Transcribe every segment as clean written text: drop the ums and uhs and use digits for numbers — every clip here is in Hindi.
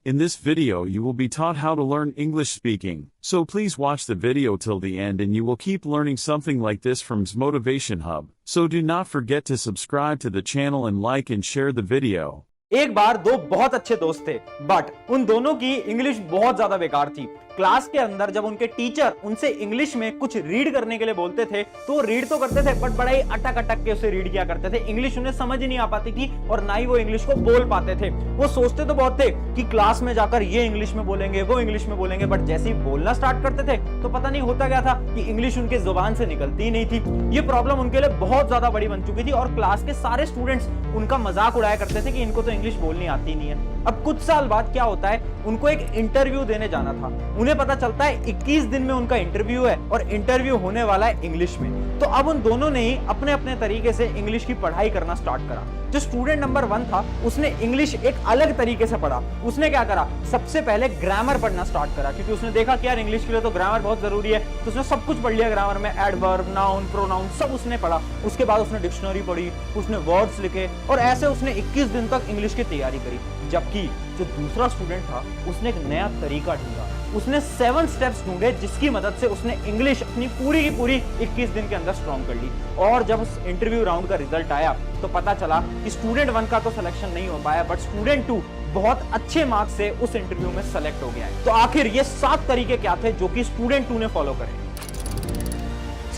In this video you will be taught how to learn English speaking, so please watch the video till the end and you will keep learning something like this from Motivation Hub. So do not forget to subscribe to the channel and like and share the video. एक बार दो बहुत अच्छे दोस्त थे, बट उन दोनों की इंग्लिश बहुत ज्यादा बेकार थी। क्लास के अंदर जब उनके टीचर उनसे इंग्लिश में कुछ रीड करने के लिए बोलते थे तो वो रीड तो करते थे बट बड़ा ही अटक अटक के उसे रीड किया करते थे। इंग्लिश उन्हें समझ ही नहीं आ पाती थी और ना ही वो इंग्लिश को बोल पाते थे। वो सोचते तो बहुत थे कि क्लास में जाकर ये इंग्लिश में बोलेंगे, वो इंग्लिश में बोलेंगे, बट जैसे ही बोलना स्टार्ट करते थे तो पता नहीं होता क्या था कि इंग्लिश उनके जुबान से निकलती ही नहीं थी। ये प्रॉब्लम उनके लिए बहुत ज्यादा बड़ी बन चुकी थी और क्लास के सारे स्टूडेंट्स उनका मजाक उड़ाया करते थे कि इनको तो इंग्लिश बोलनी आती नहीं है। अब कुछ साल बाद क्या होता है, उनको एक इंटरव्यू देने जाना था। उन्हें पता चलता है 21 दिन में उनका इंटरव्यू है और इंटरव्यू होने वाला है इंग्लिश में। तो अब उन दोनों ने ही अपने अपने तरीके से इंग्लिश की पढ़ाई करना स्टार्ट करा। जो स्टूडेंट नंबर 1 था उसने इंग्लिश एक अलग तरीके से पढ़ा। उसने क्या करा, सबसे पहले ग्रामर पढ़ना स्टार्ट करा, क्योंकि उसने देखा कि यार इंग्लिश के लिए तो ग्रामर बहुत जरूरी है। तो उसने सब कुछ पढ़ लिया ग्रामर में, एडवर्ब, नाउन, प्रोनाउन सब उसने पढ़ा। उसके बाद उसने डिक्शनरी पढ़ी, उसने वर्ड्स लिखे और ऐसे उसने 21 दिन तक इंग्लिश की तैयारी करी। जबकि जो दूसरा स्टूडेंट था उसने एक नया तरीका ढूंढा। उसने 7 स्टेप्स ढूंढे जिसकी मदद से उसने इंग्लिश अपनी पूरी की पूरी 21 दिन के अंदर स्ट्रॉन्ग कर ली। और जब उस इंटरव्यू राउंड का रिजल्ट आया तो पता चला कि स्टूडेंट 1 का तो सिलेक्शन नहीं हो पाया, बट स्टूडेंट 2 बहुत अच्छे मार्क्स से उस इंटरव्यू में सेलेक्ट हो गया है। तो आखिर ये 7 तरीके क्या थे जो कि स्टूडेंट 2 ने फॉलो करे।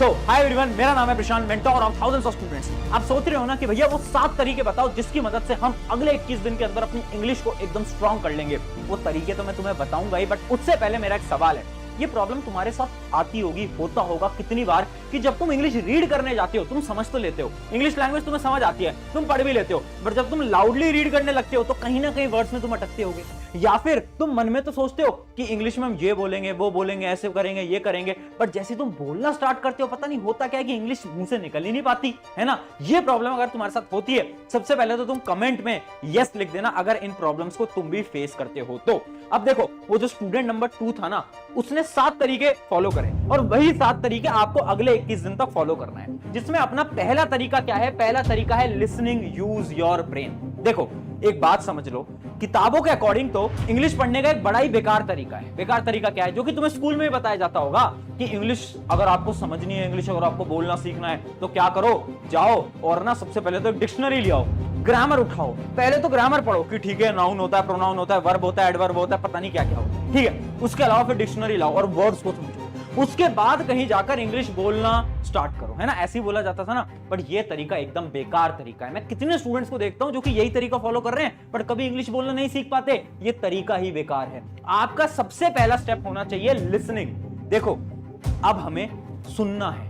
So, hi everyone, मेरा नाम है Prashant, mentor of thousands of students. आप सोच रहे हो ना कि भैया वो 7 तरीके बताओ जिसकी मदद से हम अगले 21 दिन के अंदर अपनी इंग्लिश को एकदम स्ट्रॉन्ग कर लेंगे। वो तरीके तो मैं तुम्हें बताऊंगा ही, बट उससे पहले मेरा एक सवाल है। ये प्रॉब्लम तुम्हारे साथ आती होगी, होता होगा कितनी बार कि जब तुम इंग्लिश रीड करने जाते हो तुम समझ तो लेते हो, इंग्लिश लैंग्वेज तुम्हें समझ आती है, तुम पढ़ भी लेते हो, बट जब तुम लाउडली रीड करने लगते हो तो कहीं ना कहीं वर्ड्स में तुम अटकते होगे। या फिर तुम मन में तो सोचते हो कि इंग्लिश में हम ये बोलेंगे, वो बोलेंगे, ऐसे करेंगे, ये करेंगे, बट जैसे तुम बोलना स्टार्ट करते हो पता नहीं होता क्या है कि इंग्लिश मुंह से निकल ही नहीं पाती, है ना। ये प्रॉब्लम अगर तुम्हारे साथ होती है, सबसे पहले तो तुम कमेंट में यस लिख देना अगर इन प्रॉब्लम्स को तुम भी फेस करते हो तो। अब देखो, वो जो स्टूडेंट नंबर 2 था ना, उसने 7 तरीके फॉलो करे और वही 7 तरीके आपको अगले 21 दिन तक फॉलो करना है। जिसमें अपना पहला तरीका क्या है? पहला तरीका है लिसनिंग, यूज योर ब्रेन। देखो, एक बात समझ लो, किताबों के अकॉर्डिंग तो इंग्लिश पढ़ने का एक बड़ा ही बेकार तरीका है। बेकार तरीका क्या है? जो कि तुम्हें स्कूल में भी बताया जाता होगा कि इंग्लिश अगर आपको समझनी है, इंग्लिश अगर आपको बोलना सीखना है तो क्या करो, जाओ और ना सबसे पहले तो एक डिक्शनरी ले आओ, ग्रामर उठाओ। पहले तो ग्रामर पढ़ो कि ठीक है, नाउन होता है, प्रोनाउन होता है, वर्ब होता है, एडवर्ब होता है, पता नहीं क्या क्या होता है, ठीक है। उसके अलावा फिर डिक्शनरी लाओ और वर्ड्स को समझो। उसके बाद कहीं जाकर इंग्लिश बोलना स्टार्ट करो, है ना। ऐसे ही बोला जाता था ना, बट ये तरीका एकदम बेकार तरीका है। मैं कितने स्टूडेंट्स को देखता हूं जो कि यही तरीका फॉलो कर रहे हैं बट कभी इंग्लिश बोलना नहीं सीख पाते। ये तरीका ही बेकार है। आपका सबसे पहला स्टेप होना चाहिए लिसनिंग। देखो, अब हमें सुनना है।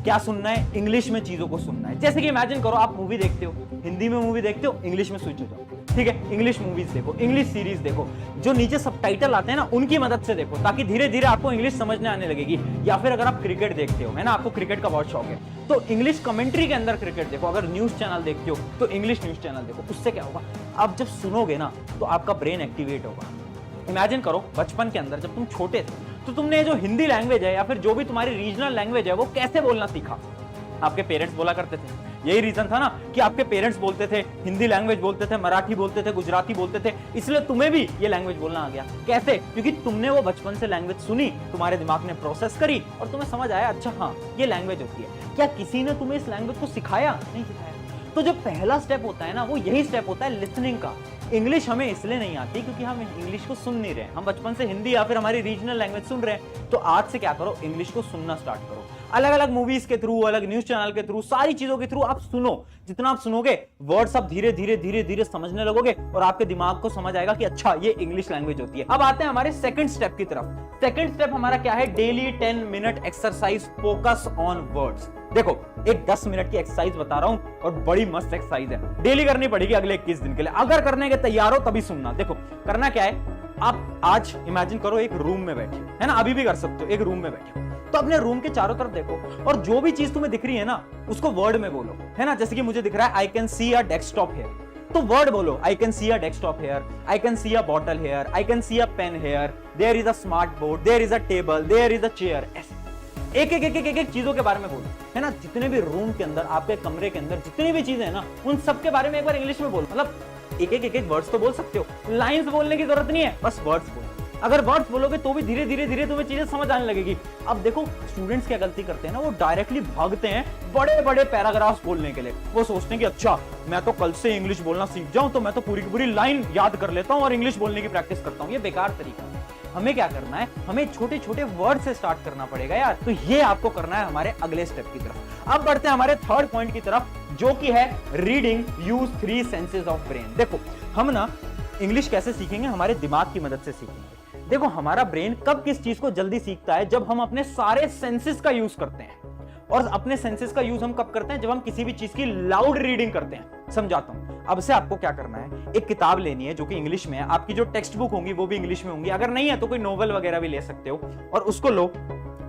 क्या सुनना है? इंग्लिश में चीजों को सुनना है। जैसे कि इमेजिन करो, आप मूवी देखते हो, हिंदी में मूवी देखते हो, इंग्लिश में स्विच हो जाओ, ठीक है। इंग्लिश मूवीज देखो, इंग्लिश सीरीज देखो, जो नीचे सबटाइटल आते हैं ना उनकी मदद से देखो, ताकि धीरे धीरे आपको इंग्लिश समझने आने लगेगी। या फिर अगर आप क्रिकेट देखते हो, है ना, आपको क्रिकेट का बहुत शौक है, तो इंग्लिश कमेंट्री के अंदर क्रिकेट देखो। अगर न्यूज चैनल देखते हो तो इंग्लिश न्यूज चैनल देखो। उससे क्या होगा, अब जब सुनोगे ना तो आपका ब्रेन एक्टिवेट होगा। इमेजिन करो, बचपन के अंदर जब तुम छोटे थे तो तुमने जो हिंदी लैंग्वेज है या फिर जो भी तुम्हारी रीजनल लैंग्वेज है वो कैसे बोलना सीखा? आपके पेरेंट्स बोला करते थे। यही रीजन था ना कि आपके पेरेंट्स बोलते थे, हिंदी लैंग्वेज बोलते थे, मराठी बोलते थे, गुजराती बोलते थे, इसलिए तुम्हें भी ये लैंग्वेज बोलना आ गया। कैसे? क्योंकि तुमने वो बचपन से लैंग्वेज सुनी, तुम्हारे दिमाग ने प्रोसेस करी और तुम्हें समझ आया, अच्छा हाँ ये लैंग्वेज होती है। क्या किसी ने तुम्हें इस लैंग्वेज को सिखाया? नहीं सिखाया। तो जो पहला स्टेप होता है ना, वो यही स्टेप होता है लिसनिंग का। इंग्लिश हमें इसलिए नहीं आती क्योंकि हम इंग्लिश को सुन नहीं रहे, हम बचपन से हिंदी या फिर हमारी रीजनल लैंग्वेज सुन रहे हैं। तो आज से क्या करो, इंग्लिश को सुनना स्टार्ट करो। अलग अलग मूवीज के थ्रू, अलग न्यूज चैनल के थ्रू, सारी चीजों के थ्रू आप सुनो। जितना आप सुनोगे वर्ड्स आप धीरे धीरे धीरे धीरे समझने लगोगे और आपके दिमाग को समझ आएगा कि अच्छा ये इंग्लिश लैंग्वेज होती है। अब आते हैं हमारे सेकंड स्टेप की तरफ। सेकंड स्टेप हमारा क्या है? Daily 10 minute exercise, focus on words. देखो, एक 10 मिनट की एक्सरसाइज बता रहा हूं और बड़ी मस्त एक्सरसाइज है, डेली करनी पड़ेगी अगले 21 दिन के लिए। अगर करने के तैयार हो तभी सुनना। देखो, करना क्या है, आप आज इमेजिन करो एक रूम में बैठे, है ना, अभी भी कर सकते हो, एक रूम में बैठे तो अपने रूम के चारों तरफ देखो और जो भी चीज तुम्हें दिख रही है ना उसको वर्ड में बोलो, है ना। जैसे कि मुझे दिख रहा है I can see a desktop here, तो वर्ड बोलो, I can see a desktop here, I can see a bottle here, I can see a pen here, there is a smart board, there is a table, there is a chair. ऐसे एक एक एक एक एक चीजों के बारे में बोलो, है ना। जितने भी रूम के अंदर, आपके कमरे के अंदर जितनी भी चीजें हैं ना, उन सब के बारे में एक बार इंग्लिश में बोलो। मतलब एक वर्ड्स तो बोल सकते हो, लाइंस बोलने की जरूरत नहीं है, बस वर्ड्स बोलो। अगर वर्ड्स बोलोगे तो भी धीरे धीरे तुम्हें चीजें समझ आने लगेगी। अब देखो स्टूडेंट्स क्या गलती करते हैं ना, वो डायरेक्टली भागते हैं बड़े बड़े पैराग्राफ्स बोलने के लिए। वो सोचते हैं कि अच्छा मैं तो कल से इंग्लिश बोलना सीख जाऊं तो मैं तो पूरी की पूरी लाइन याद कर लेता हूं और इंग्लिश बोलने की प्रैक्टिस करता हूं। ये बेकार तरीका है। हमें क्या करना है, हमें छोटे छोटे वर्ड से स्टार्ट करना पड़ेगा यार। तो ये आपको करना है हमारे अगले स्टेप की तरफ। अब बढ़ते हैं हमारे थर्ड पॉइंट की तरफ, जो कि है reading use 3 senses of brain. देखो हम ना इंग्लिश कैसे सीखेंगे, हमारे दिमाग की मदद से सीखेंगे। देखो हमारा ब्रेन कब किस चीज को जल्दी सीखता है, जब हम अपने सारे सेंसेस का यूज करते हैं। और अपने सेंसेस का यूज हम कब करते हैं, जब हम किसी भी चीज की लाउड रीडिंग करते हैं। समझाता हूं। अब से आपको क्या करना है, एक किताब लेनी है जो कि इंग्लिश में है। आपकी जो टेक्स्ट बुक होंगी वो भी इंग्लिश में होंगी, अगर नहीं है तो कोई नोवेल वगैरह भी ले सकते हो, और उसको लो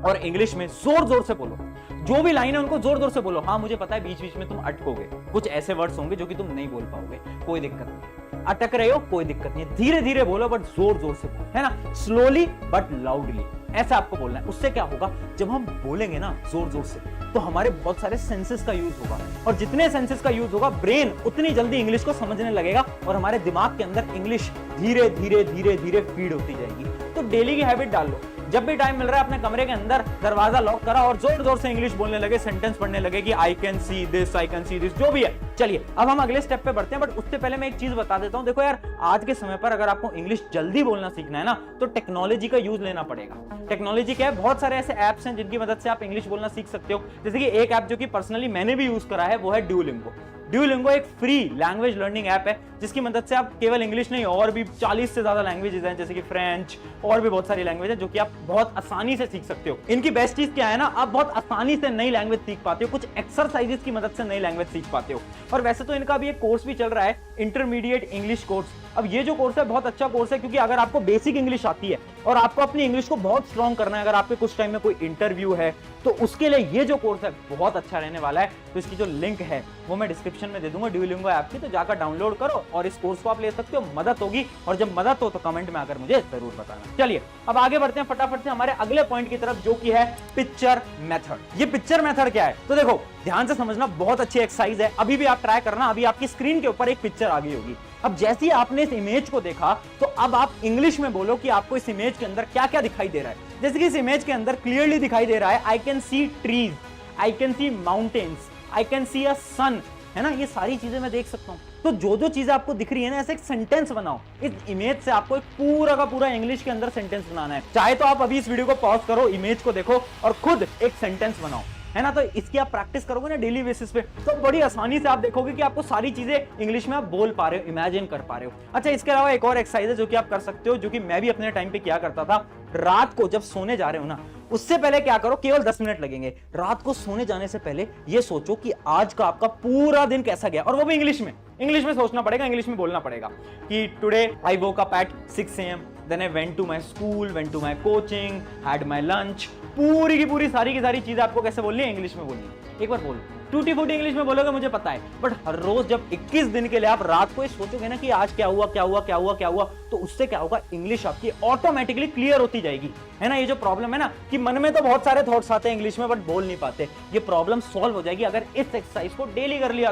और इंग्लिश में जोर जोर से बोलो। जो भी लाइन है उनको जोर जोर से बोलो। हाँ मुझे पता है बीच बीच में तुम अटकोगे, कुछ ऐसे वर्ड्स होंगे जो कि तुम नहीं बोल पाओगे, कोई दिक्कत नहीं। अटक रहे हो कोई दिक्कत नहीं है, धीरे धीरे बोलो बट जोर जोर से बोलो, है ना, स्लोली बट लाउडली, ऐसा आपको बोलना है। उससे क्या होगा, जब हम बोलेंगे ना जोर जोर से तो हमारे बहुत सारे सेंसेस का यूज होगा, और जितने सेंसेस का यूज होगा ब्रेन उतनी जल्दी इंग्लिश को समझने लगेगा, और हमारे दिमाग के अंदर इंग्लिश धीरे धीरे धीरे धीरे फीड होती जाएगी। तो डेली की हैबिट डाल लो, जब भी टाइम मिल रहा है अपने कमरे के अंदर दरवाजा लॉक करा और जोर जोर से इंग्लिश बोलने लगे, सेंटेंस पढ़ने लगे कि आई can see this, I can see this, जो भी है। चलिए अब हम अगले स्टेप पे बढ़ते हैं, बट उससे पहले मैं एक चीज बता देता हूं। देखो यार आज के समय पर अगर आपको इंग्लिश जल्दी बोलना सीखना है ना, तो टेक्नोलॉजी का यूज लेना पड़ेगा। टेक्नोलॉजी क्या है, बहुत सारे ऐसे एप्स हैं जिनकी मदद से आप इंग्लिश बोलना सीख सकते हो। जैसे कि एक ऐप जो कि पर्सनली मैंने भी यूज करा है वो है ड्यूलिंगो। ड्यूलिंगो एक फ्री लैंग्वेज लर्निंग ऐप है जिसकी मदद से आप केवल इंग्लिश नहीं और भी 40 से ज्यादा लैंग्वेजेस हैं, जैसे कि फ्रेंच और भी बहुत सारी लैंग्वेज है जो कि आप बहुत आसानी से सीख सकते हो। इनकी बेस्ट चीज क्या है ना, आप बहुत आसानी से नई लैंग्वेज सीख पाते हो, कुछ एक्सरसाइजेस की मदद से नई लैंग्वेज सीख पाते हो। और वैसे तो इनका भी एक कोर्स भी चल रहा है, इंटरमीडिएट इंग्लिश कोर्स। अब ये जो कोर्स है बहुत अच्छा कोर्स है, क्योंकि अगर आपको बेसिक इंग्लिश आती है और आपको अपनी इंग्लिश को बहुत स्ट्रॉन्ग करना है, अगर आपके कुछ टाइम में कोई इंटरव्यू है, तो उसके लिए ये जो कोर्स है बहुत अच्छा रहने वाला है। तो इसकी जो लिंक है वो मैं डिस्क्रिप्शन में दे दूंगा ड्यूलिंगो ऐप की, तो जाकर डाउनलोड करो और इस कोर्स को आप ले सकते हो, मदद होगी। और जब मदद हो तो कमेंट में आकर मुझे जरूर बताना। चलिए अब आगे बढ़ते हैं फटाफट से हमारे अगले पॉइंट की तरफ, जो कि है पिक्चर मेथड। ये पिक्चर मेथड क्या है, तो देखो ध्यान से समझना, बहुत अच्छी एक्सरसाइज है। अभी भी आप ट्राई करना, अभी आपकी स्क्रीन के ऊपर एक पिक्चर आ गई होगी। अब जैसे ही आपने इस इमेज को देखा तो अब आप इंग्लिश में बोलो कि आपको इस इमेज के अंदर क्या क्या दिखाई दे रहा है। जैसे कि इस इमेज के अंदर क्लियरली दिखाई दे रहा है I can see trees, I can see mountains, I can see a sun, है ना, ये सारी चीजें मैं देख सकता हूं। तो जो जो चीजें आपको दिख रही है ना, ऐसे एक सेंटेंस बनाओ। इस इमेज से आपको एक पूरा का पूरा इंग्लिश के अंदर सेंटेंस बनाना है। चाहे तो आप अभी इस वीडियो को पॉज करो, इमेज को देखो और खुद एक सेंटेंस बनाओ, है ना। तो इसकी आप प्रैक्टिस करोगे ना डेली बेसिस पे, तो बड़ी आसानी से आप देखोगे कि आपको सारी चीजें इंग्लिश में आप बोल पा रहे हो, इमेजिन कर पा रहे हो। अच्छा इसके अलावा एक और एक्सरसाइज है जो कि आप कर सकते हो, जो कि मैं भी अपने टाइम पे किया करता था। रात को जब सोने जा रहे हो ना, उससे पहले क्या करो, केवल 10 मिनट लगेंगे। रात को सोने जाने से पहले ये सोचो कि आज का आपका पूरा दिन कैसा गया, और वो भी इंग्लिश में। इंग्लिश में सोचना पड़ेगा, इंग्लिश में बोलना पड़ेगा कि today I woke up at 6 AM, then I went to my school, went to my coaching, had my lunch. पूरी की पूरी सारी की सारी चीजें आपको कैसे बोलनी है, इंग्लिश में बोलनी है। एक बार बोलो, टूटी फूटी इंग्लिश में बोलोगे मुझे पता है, बट हर रोज जब 21 दिन के लिए आप रात को ये सोचोगे ना कि आज क्या हुआ क्या हुआ क्या हुआ क्या हुआ, तो उससे क्या होगा, इंग्लिश आपकी ऑटोमेटिकली क्लियर होती जाएगी, है ना। ये जो प्रॉब्लम है ना कि मन में तो बहुत सारे थॉट्स आते हैं इंग्लिश में बट बोल नहीं पाते, ये प्रॉब्लम सॉल्व हो जाएगी अगर इस एक्सरसाइज को डेली कर लिया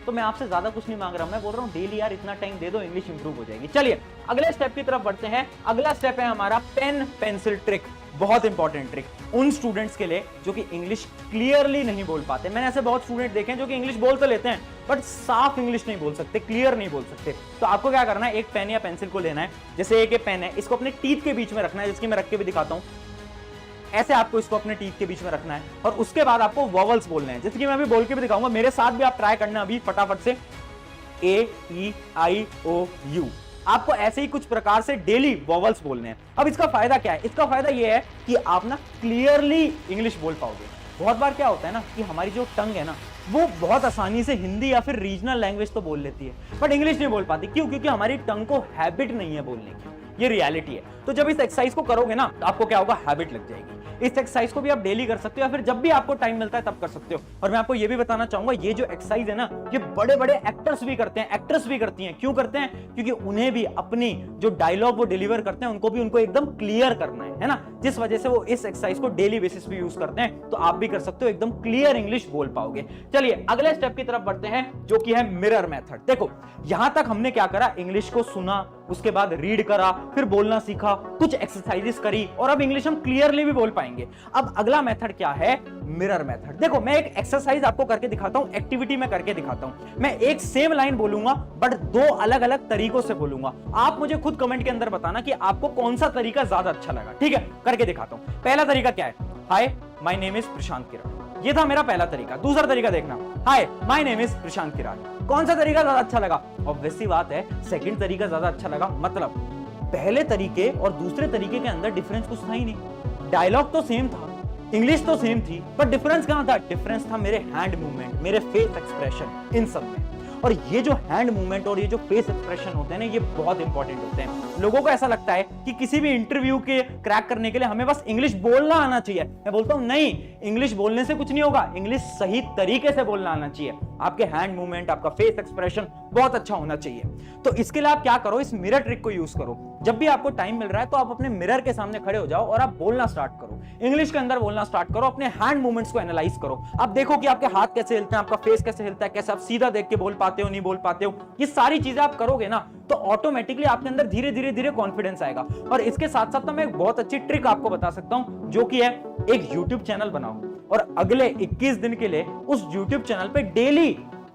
तो मैं आपसे ज्यादा कुछ नहीं मांग रहा हूं, मैं बोल रहा हूं डेली यार इतना टाइम दे दो, इंग्लिश इंप्रूव हो जाएगी। चलिए अगले स्टेप की तरफ बढ़ते हैं। अगला स्टेप है हमारा पेन पेंसिल ट्रिक। बहुत इंपॉर्टेंट ट्रिक उन स्टूडेंट्स के लिए जो कि इंग्लिश क्लियरली नहीं बोल पाते। मैंने ऐसे बहुत स्टूडेंट देखे हैं जो कि इंग्लिश बोल तो लेते हैं बट साफ इंग्लिश नहीं बोल सकते, क्लियर नहीं बोल सकते। तो आपको क्या करना है, एक पेन या पेंसिल को लेना है, जैसे एक पेन है, इसको अपने टीथ के बीच में रखना है, जिसकी मैं रख के भी दिखाता हूं। ऐसे आपको इसको अपने टीथ के बीच में रखना है और उसके बाद आपको वॉवल्स बोलने हैं, जैसे कि मैं अभी बोल के भी दिखाऊंगा। मेरे साथ भी आप ट्राई करना अभी फटाफट से, AEIOU। आपको ऐसे ही कुछ प्रकार से डेली वॉवल्स बोलने हैं। अब इसका फायदा क्या है, इसका फायदा ये है कि आप ना क्लियरली इंग्लिश बोल पाओगे। बहुत बार क्या होता है ना कि हमारी जो टंग है ना, वो बहुत आसानी से हिंदी या फिर रीजनल लैंग्वेज तो बोल लेती है बट इंग्लिश नहीं बोल पाती। क्यों? क्योंकि हमारी टंग को हैबिट नहीं है बोलने की, ये रियलिटी है। तो जब इस एक्सरसाइज को करोगे ना तो आपको क्या होगा, हैबिट लग जाएगी। इस एक्सरसाइज को भी आप डेली कर सकते हो या फिर जब भी आपको टाइम मिलता है तब कर सकते हो। और मैं आपको ये भी बताना चाहूंगा, ये जो एक्सरसाइज है ना, ये बड़े बड़े एक्टर्स भी करते हैं, एक्ट्रेस भी करती हैं। क्यों करते हैं? क्योंकि उन्हें भी अपनी जो डायलॉग वो डिलीवर करते हैं उनको एकदम क्लियर करना है ना, जिस वजह से वो इस एक्सरसाइज को डेली बेसिस पे यूज करते हैं। तो आप भी कर सकते हो, एकदम क्लियर इंग्लिश बोल पाओगे। चलिए अगले स्टेप की तरफ बढ़ते हैं, जो कि है मिरर मेथड। देखो यहां तक हमने क्या करा, इंग्लिश को सुना, उसके बाद रीड करा, फिर बोलना सीखा, कुछ एक्सरसाइजेस करी और अब इंग्लिश हम क्लियरली भी बोल पाएंगे। अब अगला मेथड क्या है? Mirror method. देखो मैं एक एक्सरसाइज आपको करके दिखाता हूं, एक्टिविटी में करके दिखाता हूं। मैं एक सेम लाइन बोलूंगा बट दो अलग अलग तरीकों से बोलूंगा। आप मुझे खुद कमेंट के अंदर बताना कि आपको कौन सा तरीका ज्यादा अच्छा लगा। ठीक है, करके दिखाता हूं। पहला तरीका क्या है? हाय माय नेम इज प्रशांत किरार। ये था मेरा पहला तरीका। दूसरा तरीका देखना, हाय माय नेम इज प्रशांत किरार। कौन सा तरीका ज्यादा अच्छा लगा? ऑब्वियस सी बात है सेकंड तरीका ज्यादा अच्छा लगा। मतलब पहले तरीके और दूसरे तरीके के अंदर डिफरेंस कुछ था ही नहीं। डायलॉग तो सेम था, इंग्लिश तो सेम थी, पर डिफरेंस कहां था? डिफरेंस था मेरे हैंड मूवमेंट, मेरे फेस एक्सप्रेशन, इन सब में। और ये जो हैंड मूवमेंट और ये जो फेस एक्सप्रेशन होते हैं ना, ये बहुत इंपॉर्टेंट होते हैं। लोगों को ऐसा लगता है कि किसी भी इंटरव्यू के क्रैक करने के लिए हमें बस इंग्लिश बोलना आना चाहिए। मैं बोलता हूं नहीं, इंग्लिश बोलने से कुछ नहीं होगा, इंग्लिश सही तरीके से बोलना आना चाहिए। आपके हैंड मूवमेंट, आपका फेस एक्सप्रेशन बहुत अच्छा होना चाहिए। तो इसके लिए आप क्या करो, इस मिरर ट्रिक को यूज करो। जब भी आपको टाइम मिल रहा है तो आप अपने मिरर के सामने खड़े हो जाओ और आप बोलना स्टार्ट करो, इंग्लिश के अंदर बोलना स्टार्ट करो। अपने हैंड मूवमेंट्स को एनालाइज करो। आप देखो कि आपके हाथ कैसे हिलते हैं, आपका फेस कैसे हिलता है, कैसे आप सीधा देख के बोल पाते हो, नहीं बोल पाते हो। ये सारी चीजें आप करोगे ना तो ऑटोमेटिकली आपके अंदर धीरे धीरे धीरे कॉन्फिडेंस आएगा। और इसके साथ साथ मैं एक बहुत अच्छी ट्रिक आपको बता सकता हूं, जो कि है एक YouTube चैनल बनाओ और अगले 21 दिन के लिए उस YouTube चैनल पे डेली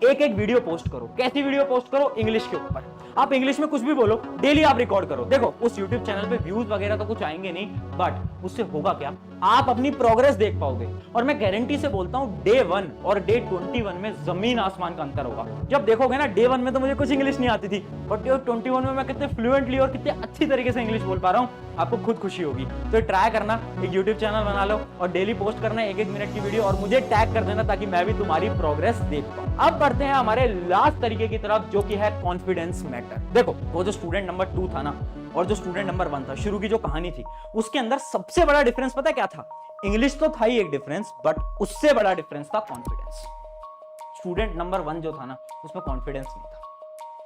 एक वीडियो पोस्ट करो। कैसी वीडियो पोस्ट करो? इंग्लिश के ऊपर। आप इंग्लिश में कुछ भी बोलो, डेली आप रिकॉर्ड करो। देखो उस YouTube चैनल पे व्यूज वगैरह तो कुछ आएंगे नहीं, बट उससे होगा क्या, आप अपनी प्रोग्रेस देख पाओगे। और मैं गारंटी से बोलता हूं डे 1 और डे 21 में जमीन आसमान का अंतर होगा। जब देखोगे ना, डे 1 में तो मुझे कुछ इंग्लिश नहीं आती थी, बट डे 21 में मैं कितने फ्लुएंटली और कितने अच्छी तरीके से इंग्लिश बोल पा रहा हूं, आपको खुद खुशी होगी। तो ट्राई करना, एक YouTube चैनल बना लो और डेली पोस्ट करना 1-1 मिनट की वीडियो और मुझे टैग कर देना ताकि मैं भी तुम्हारी प्रोग्रेस देख पाऊं। अब बढ़ते हैं हमारे लास्ट तरीके की तरफ, जो कि है कॉन्फिडेंस मैटर। देखो वो जो स्टूडेंट नंबर 2 था ना और जो स्टूडेंट नंबर 1 था, शुरू की जो कहानी थी उसके अंदर सबसे बड़ा डिफरेंस पता है क्या था? इंग्लिश तो था ही एक डिफरेंस, बट उससे बड़ा डिफरेंस था कॉन्फिडेंस। स्टूडेंट नंबर 1 जो था ना, उसमें कॉन्फिडेंस नहीं था,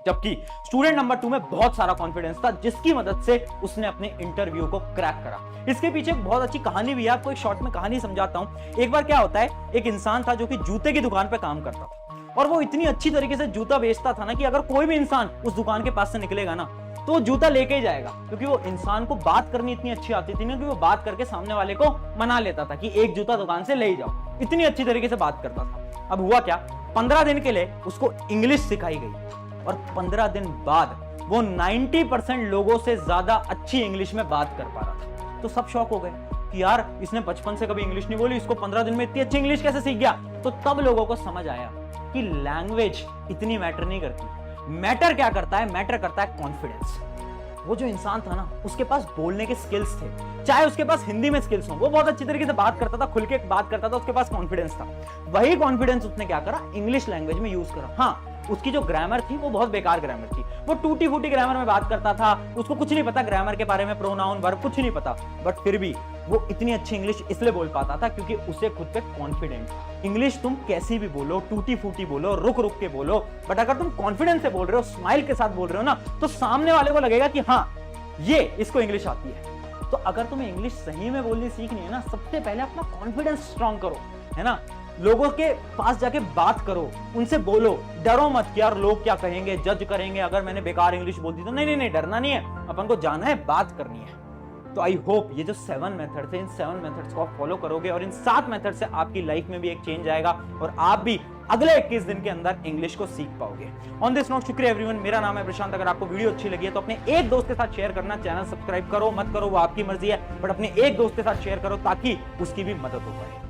जबकि स्टूडेंट नंबर 2 में बहुत सारा कॉन्फिडेंस था, जिसकी मदद से उसने अपने इंटरव्यू को क्रैक करा। इसके पीछे एक बहुत अच्छी कहानी भी है, आपको एक शॉर्ट में कहानी समझाता हूं। एक बार क्या होता है, एक इंसान था जो कि जूते की दुकान पे काम करता था और वो इतनी अच्छी तरीके से जूता बेचता था ना कि अगर कोई भी इंसान उस दुकान के पास से निकलेगा ना तो वो जूता लेके ही जाएगा, क्योंकि वो इंसान को बात करनी इतनी अच्छी आती थी ना कि वो बात करके सामने वाले को मना लेता था कि एक जूता दुकान से ले ही जाओ। इतनी अच्छी तरीके से बात करता था। अब हुआ क्या, 15 दिन के लिए उसको इंग्लिश सिखाई गई और 15 दिन बाद वो 90% लोगों से ज्यादा अच्छी इंग्लिश में बात कर पा रहा था। तो सब शॉक हो गए कि यार इसने बचपन से कभी इंग्लिश नहीं बोली, इसको 15 दिन में इतनी अच्छी इंग्लिश कैसे सीख गया। तो तब लोगों को समझ आया कि लैंग्वेज इतनी मैटर नहीं करती। मैटर क्या करता है? मैटर करता है कॉन्फिडेंस। वो जो इंसान था ना, उसके पास बोलने के स्किल्स थे, चाहे उसके पास हिंदी में स्किल्स हो, वो बहुत अच्छी तरीके से बात करता था, खुल के बात करता था, उसके पास कॉन्फिडेंस था। वही कॉन्फिडेंस उसने क्या करा, इंग्लिश लैंग्वेज में यूज करा। हाँ, उसकी जो ग्रामर थी वो बहुत बेकार ग्रामर थी, वो टूटी फूटी ग्रामर में बात करता था, उसको कुछ नहीं पता ग्रामर के बारे में, प्रोनाउन वर्ब कुछ नहीं पता, बट फिर भी वो इतनी अच्छी इंग्लिश इसलिए बोल पाता था क्योंकि उसे खुद पे कॉन्फिडेंट था। इंग्लिश तुम कैसी भी बोलो, टूटी फूटी बोलो, रुक रुक के बोलो, बट अगर तुम कॉन्फिडेंस से बोल रहे हो, स्माइल के साथ बोल रहे हो ना, तो सामने वाले को लगेगा कि हाँ ये इसको इंग्लिश आती है। तो अगर तुम्हें इंग्लिश सही में बोलनी सीखनी है ना, सबसे पहले अपना कॉन्फिडेंस स्ट्रॉन्ग करो, है ना। लोगों के पास जाके बात करो, उनसे बोलो, डरो मत कि यार लोग क्या कहेंगे, जज करेंगे अगर मैंने बेकार इंग्लिश बोल दी तो। नहीं, डरना नहीं है, अपन को जाना है, बात करनी है। तो आई होप ये जो 7 मेथड थे, इन 7 मेथड्स को आप फॉलो करोगे और इन 7 मेथड से आपकी लाइफ में भी एक चेंज आएगा और आप भी अगले 21 दिन के अंदर इंग्लिश को सीख पाओगे। ऑन दिस नोट, शुक्रिया एवरीवन। मेरा नाम है प्रशांत। अगर आपको वीडियो अच्छी लगी है तो अपने एक दोस्त के साथ शेयर करना, चैनल सब्सक्राइब करो मत करो वो आपकी मर्जी है, बट अपने एक दोस्त के साथ शेयर करो ताकि उसकी भी मदद हो पाए।